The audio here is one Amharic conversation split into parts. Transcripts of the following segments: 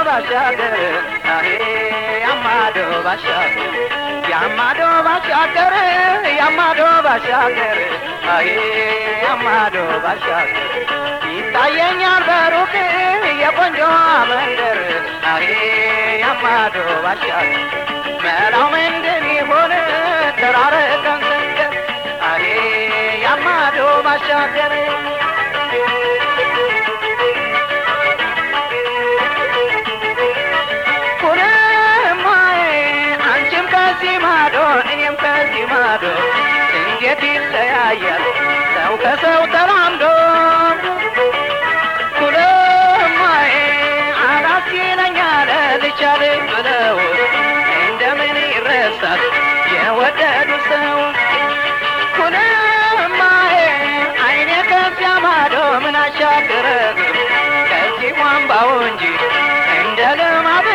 ባሻገር ያማዶ ባሻገር ያማዶ ባሻገር ያማዶ ባሻገር ያማዶ ባሻገር ይታየኛል በሩቅ የቆንጆ መንደር ያማዶ ባሻገር መላው ምንድን ይሆን ተራረቀን ስንቀር ያማዶ ባሻገር እኔም ከዚህ ማዶ እንዴት ይለያያል ሰው ከሰው ተላምዶ ኩለማዬ አላት ይለኛል ልቻል ብለው እንደምን ይረሳል የወደዱ ሰው ኩለማዬ አይኔ ከዚያ ማዶ ምን አሻገረግ ከዚህ ቧንቧው እንጂ እንደ ልማድ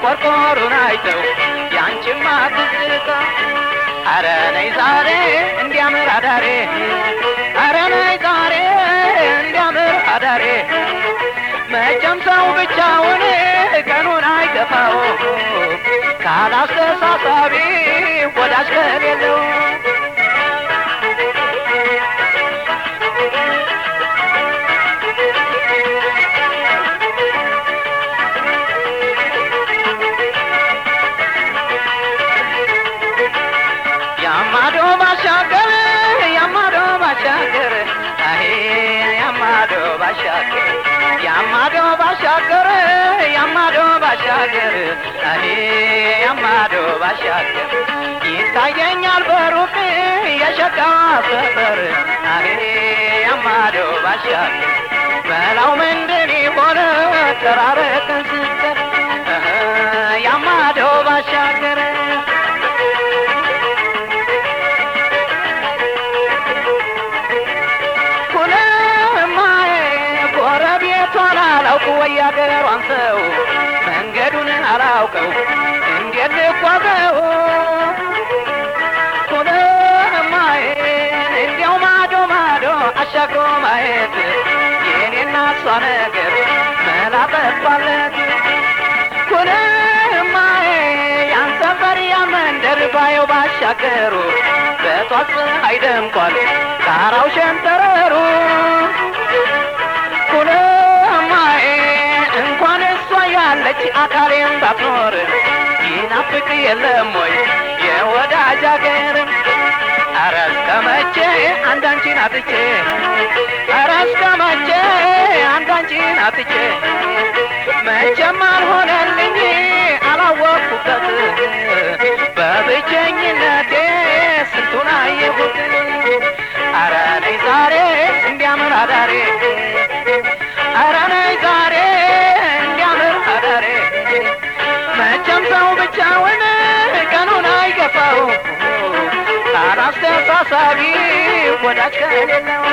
ቆርቆሩን አይተው ያንቺማ ትዝታ አረ ነይ ዛሬ እንዲያምር አዳሬ አረ ነይ ዛሬ እንዲያምር አዳሬ መቼም ሰው ብቻውን ቀኑን አይገፋው ካላስተሳሳቢ ወዳጅ ከሌለው ያማዶ ባሻገር ያማዶ ባሻገር ያማዶ ባሻገር ያማዶ ባሻገር ያማዶ ባሻገር ያማዶ ባሻገር ይታየኛል በሩቅ የሸጋ ሰፈር ያማዶ ባሻገር መላው ምንድን ይሆን ተራረቀን ስንቀር ያማዶ ባሻገር አላውቀው ወያገሯን ሰው መንገዱን አላውቀው እንዴት ልጓዘው ኩለማዬ እንዲያው ማዶ ማዶ አሻግሮ ማየት የኔና እሷ ነገር መላ ጠፋለት ኩለማዬ ያን ሰፈር ያን መንደር ባየው ባሻገሩ በጧት ፀሐይ ደምቋል ጣራው ሸንተረሩ እንኳን እሷ ያለች አካሌም ባትኖር ይናፍቅ የለም ወይ የወዳጅ አገር አረ እስከ መቼ አንዳንቺን አጥቼ አረ እስከ መቼ አንዳንቺን አጥቼ መቼም አልሆነልኝ አላወቅኩበት በብቸኝነቴ ስንቱን አየሁት አረ ነይ ዛሬ እንዲያምር አዳሬ አረ ነይ ዛሬ እንዲያምር አዳሬ መቼም ሰው ብቻውን ቀኑን አይገፋው ካላስተሳሳቢ ወዳጅ ከሌለው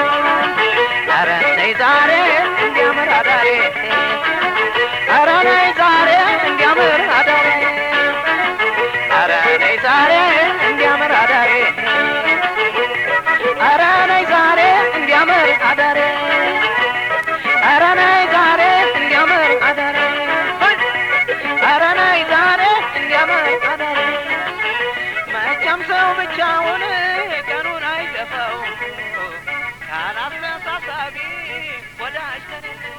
አረ ነይ ዛሬ እንዲያምር አዳሬ አረ ነይ ዛሬ እንዲያምር አዳሬ አረ ነይ ዛሬ እንዲያምር አዳሬ አረ ነይ ዛሬ እንዲያምር አዳሬ አረ ነይ ዛሬ እንዲያምር አዳሬ አረ ነይ ዛሬ እንዲያምር አዳሬ መቼም ሰው ብቻውን ቀኑን አይገፋው ካላስተሳሳቢ ወዳጅ ከሌለው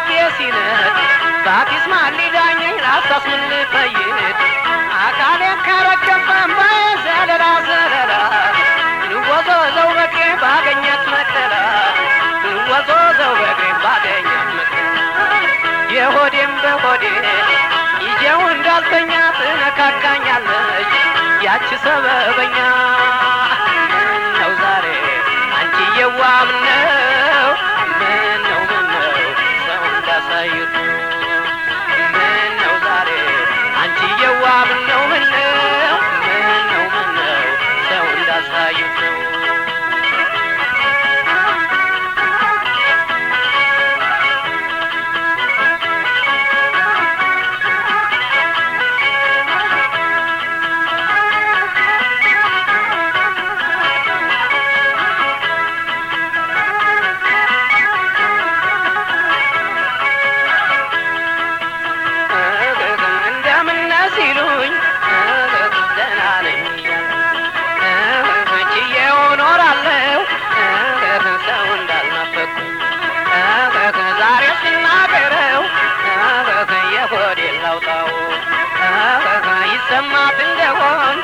ልቤ ሲነድ ባኪስ ማን ሊዳኘኝ ላስታስ ምን ልፈይድ አካሌን ከረገፈም ዘለላ ዘለላ ልወዞዘው በግሬ ባገኘት መከላ ልወዞዘው በግሬ ባገኘት መከላ የሆዴም በሆዴ ይዤው እንዳልተኛ ትነካካኛለች ያቺ ሰበበኛ ምነው ዛሬ አንቺዬዋ ምነው ምነው ሰው እንዳሳዩት ምነው ዛሬ አንቺዬዋ ምነው ሰው እንዳሳዩት ይሰማት እንደሆን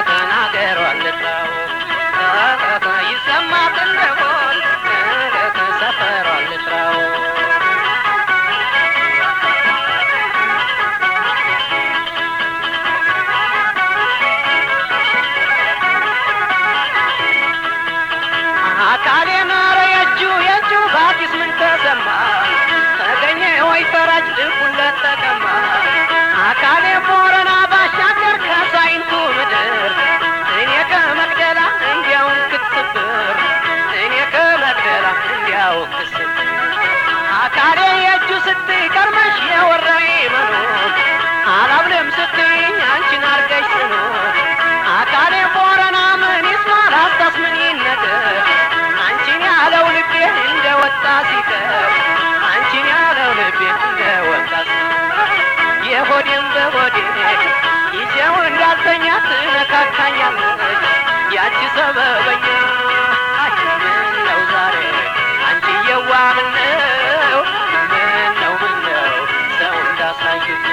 ተናገሯል ልጥራው ይሰማት እንደሆን ሰፈሯል ልጥራው አካሌን ኧረ የእጁ ባኪስ ምን ተሰማ ተገኘ ወይ ፈራጅ ድንቁለት ተቀማ አካሌ ቦረና ባሻገር ከሳይንቱ ምድር እኔ ከመቅደላ እንዲያው ክትብር እኔ ከመቅደላ እንዲያው ክትብር አካሌ የእጁ ስትቀርመሽ የወራይ መኖር አላብለም ስትይኝ አንቺን አርገሽ ስኖር አካሌ ቦረና ምን ይስማ ላስታስ ምን ይነገር አንቺን ያለው ልቤ እንደወጣ ሲቀር አንቺን ያለው ልቤ እንደወጣ ሲቀር የሆዴም በሆዴ ይዤው እንዳልተኛ ትነካካኛለች ያቺ ሰበበኛ ምነው ዛሬ አንቺዬዋ ምነው ሰው እንዳሳዩት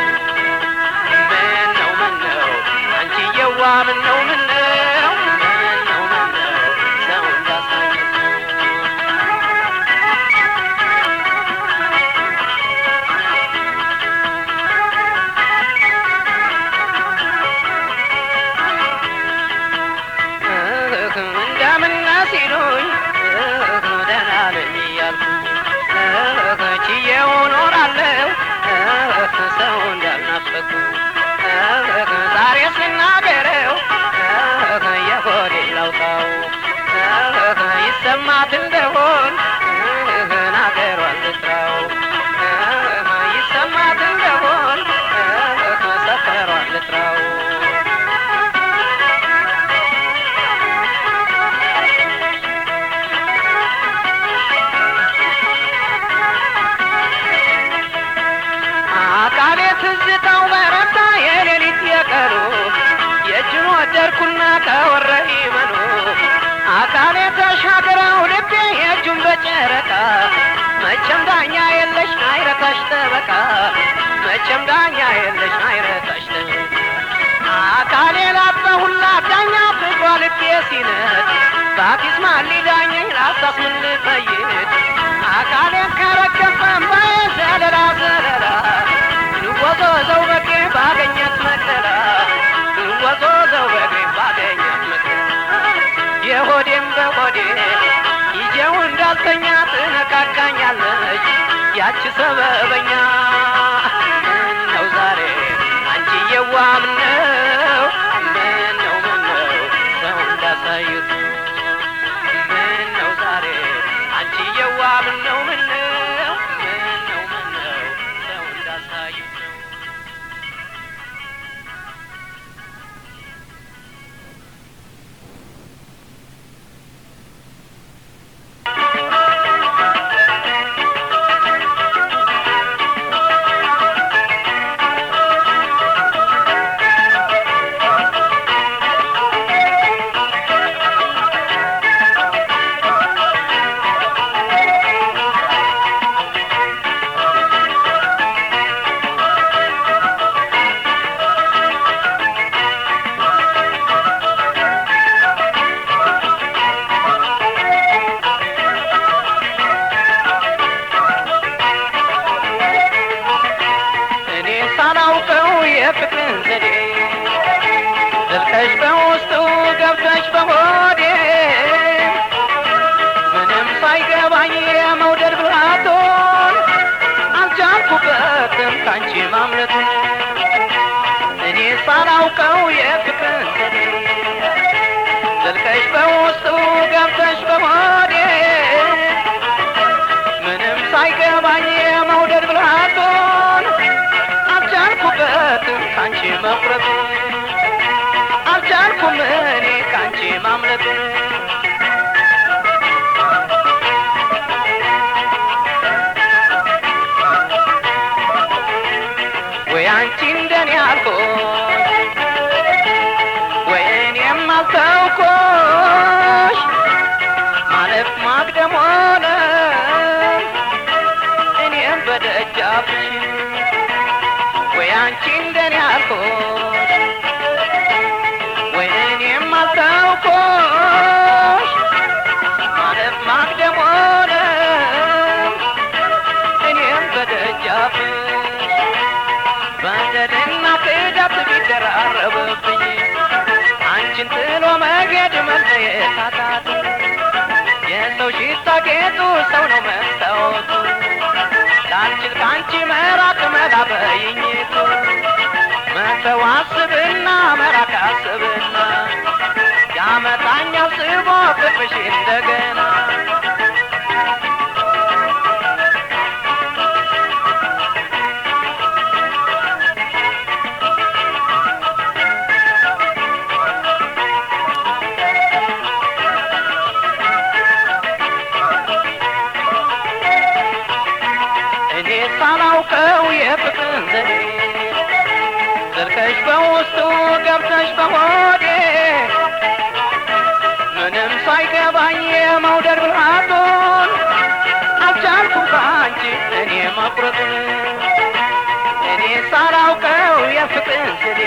ምነው አንቺዬዋ ምነው ሰው እንዳሳዩት ሲሉኝ ደህና ነኝ እያልኩ ችዬው እኖራለሁ ሰው እንዳልናፈኩ ዛሬ ስናገረው የሆዴን ላውጣው ይሰማት እንደሆን ናገሯል ልጥራው ይሰማት እንደሆን ሰፈሯል ልጥራው ትዝታው በረታ የሌሊት የቀኑ የእጁን ወደድኩና ከወረይ መኑ አካሌ ተሻገረው ልቤ የእጁን በጨረቃ መቼም ዳኛ የለሽ አይረታሽ ጠበቃ መቼም ዳኛ የለሽ አይረታሽ ጠበቃ አካሌ ላጣሁላት ዳኛ ፍቅሯ ልቤ ሲነድ ባኪስ ማን ሊዳኘኝ ላስታስ ምን ልፈይድ አካሌን ከረገፈም ዘለላ ዘለላ ልወዞዘው በግሬ ባገኘት መከራ ልወዞዘው በግሬ ባገኘት መከራ የሆዴም በሆዴ ይዤው እንዳልተኛ ትነካካኛለች ያቺ ሰበበኛ ምነው ዛሬ አንቺዬዋ ምነው ሰው እንዳሳዩት ምነው ዛሬ አንቺዬዋ ምነው ሰው እንዳሳዩት ዘልቀሽ በውስጡ ገብተሽ በሆዴ ምንም ሳይገባኝ የመውደድ ብልሃቱን አልቻልኩበትም ካንቺ ማምለጡን እኔ ሳላውቀው የፍቅርን ዘዴ ዘልቀሽ በውስጡ ገብተሽ በሆዴ ምንም ሳይገባኝ የመውደድ ብልሃቱን አልቻልኩበትም ካንቺ መቁረጡን አልቻልኩም እኔ ካንቺ ማምለጡን ወይ አንቺ እንደኔ አልኩሽ ወይ እኔም አልተውኩሽ ማለፍ ማግደም ሆነ እኔም በደጃፍሽ ወይ አንቺ እንደኔ አልኩሽ ወይ እኔም አልተውኩሽ ማለፍ ማግደም ሆነ እኔም በደጃፍሽ በደልና ክዳት ቢደራረብብኝ አንቺን ጥሎ መሄድ መለየት አቃተኝ የሰው ሽታ ጌጡ ሰው ነው መስታወቱ ላልችል ካንቺ መራቅ መላ በይኝቱ መተው አስብና መራቅ አስብና ያመጣኛል ስቦ ፍቅርሽ እንደገና ሳላውቀው የፍቅርን ዘዴ ዘልቀሽ በውስጡ ገብተሽ በሆዴ ምንም ሳይገባኝ የመውደድ ብልሃቱን አልቻልኩም ካንቺ እኔ መቁረጡን እኔ ሳላውቀው የፍቅርን ዘዴ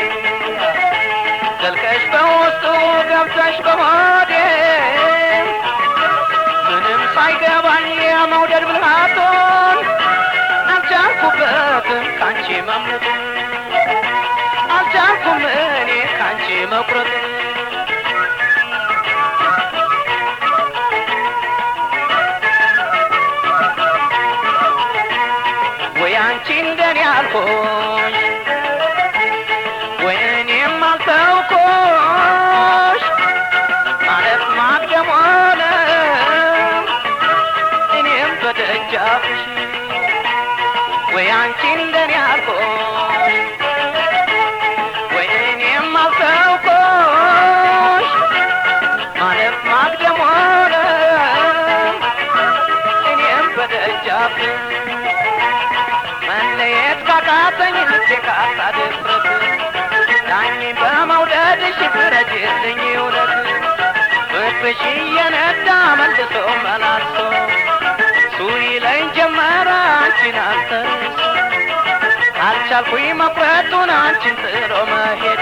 ዘልቀሽ በውስጡ ገብተሽ በሆዴ ምንም ሳይገባኝ የመውደድ ብልሃቱን አልቻልኩበትም ካንቺ ማምለጡን አልቻልኩም እኔ ካንቺ መቁረጡን ወይ አንቺ እንደኔ አልኩሽ ወይ እኔም አልተውኩሽ ማለፍ ማግደም ሆነ እኔም በደጃፍሽ ወይ አንቺ እንደኔ አልኩሽ ወይ እኔም አልተውኩሽ ማለፍ ማግደም ሆነ እኔም በደጃፍሽ መለየት ካቃተኝ ልቤ ካጣ ድፍረት ዳኝ በመውደድሽ ፍረጅልኝ እውነት ፍቅርሽ እየነዳ መልሶ መላልሶ ሱይለኝ ጀመረ አንቺን አልተርሶ አልቻልኩኝ መቁረጡን አንቺን ጥሎ መሄድ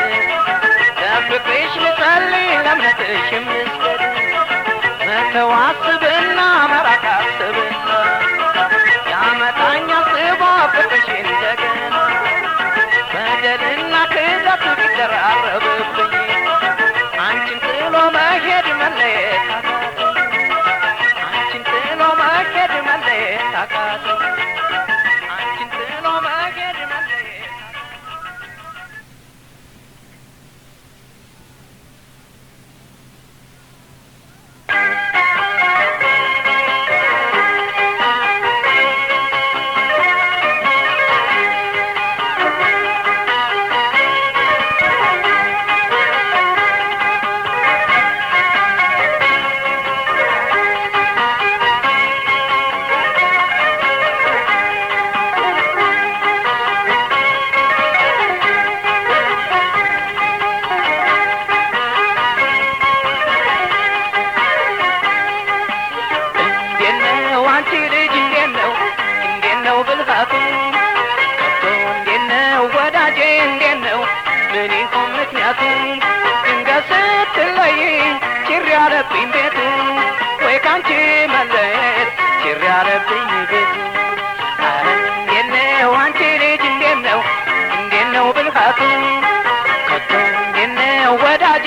ለፍቅርሽ ልጸልይ ለእምነትሽም ልስገድ መተው አስብና መራቅ አስብና ያመጣኛል ስቦ ፍቅርሽ እንደገና በደልና ክዳት ቢደራረብብኝ አንቺን ጥሎ መሄድ መለየት አንቺን ጥሎ መሄድ መለየት አቃተኝ አንቺን ጥሎ መሄድ መለየት ያለብኝ ቤት ወይ ካንቺ መለየት ችር ያለብኝ ቤት እንዴት ነው አንቺ ልጅ እንዴት ነው ብልሃቱ ከቶ እንዴት ነው ወዳጄ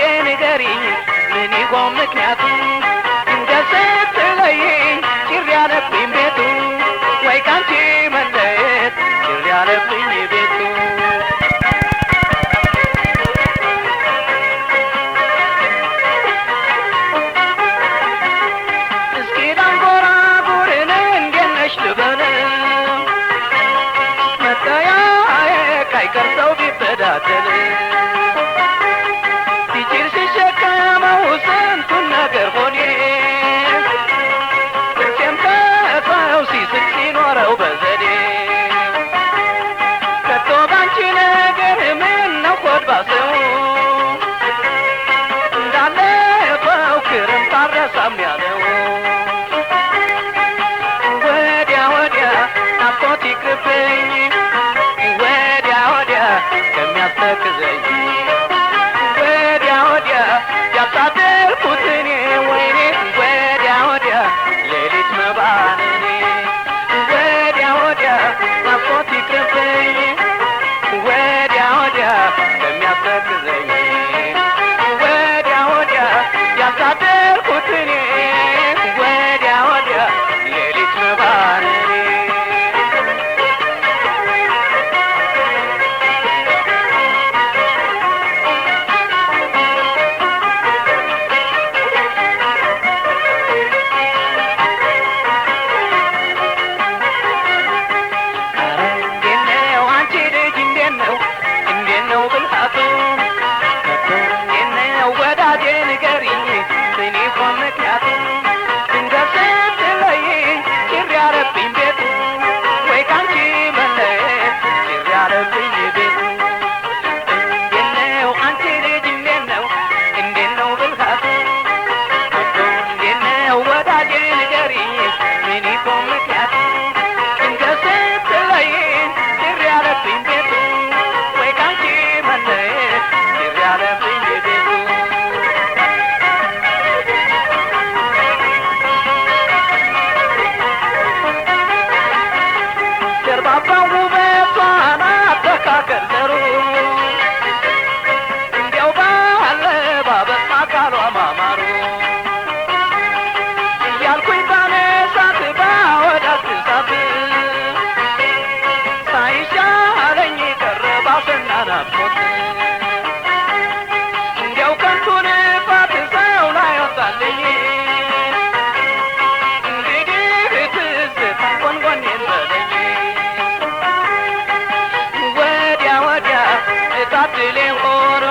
ሆኖ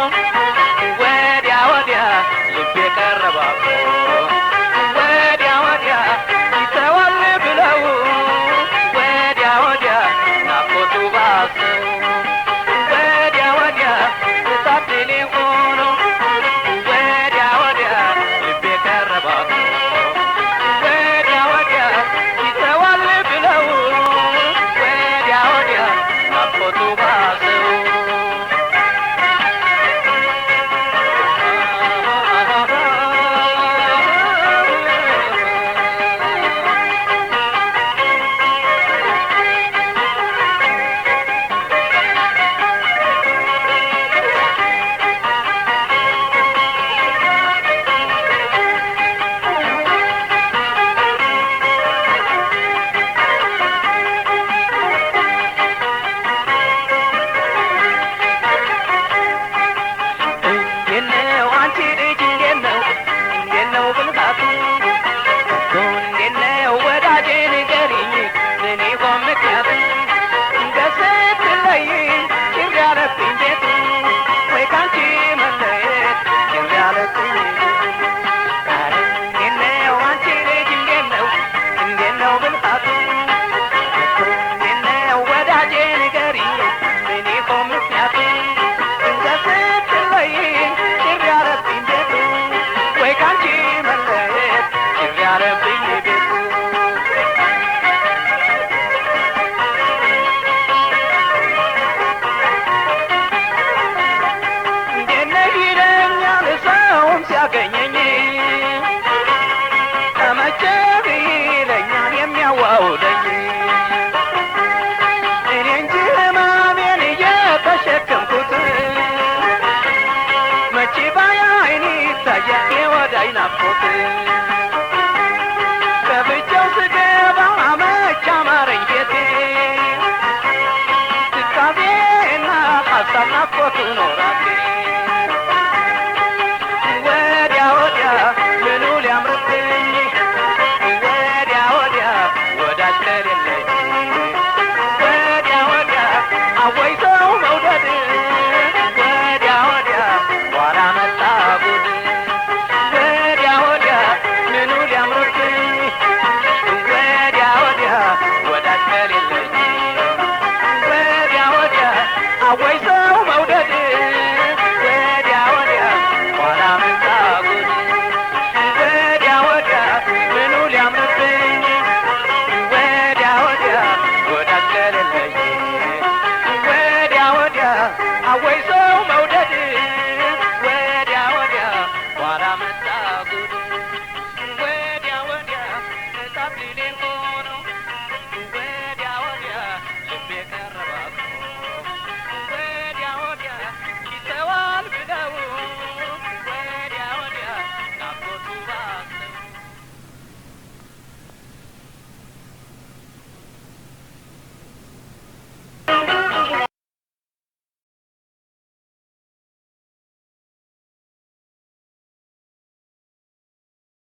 ወዲያ ወዲያ ልቤ ቀረባኮ ወዲያ ወዲያ ይተዋል ብለው ወዲያ ወዲያ ናፍቆቱ ባሰው ወዲያ ወዲያ ታድሌ ሆኖ ወዲያ ወዲያ ልቤ ቀረባኮ ወዲያ ወዲያ ይተዋል ብለው ወዲያ ወዲያ ናፍቆቱ ባሰው ሲያገኘኝ ተመቸህ ይለኛል የሚያዋውደኝ እኔ እንጂ ሕማሜን እየተሸከምኩት መቼ ባያይን ይታያል የወዳጅ ናፍቆት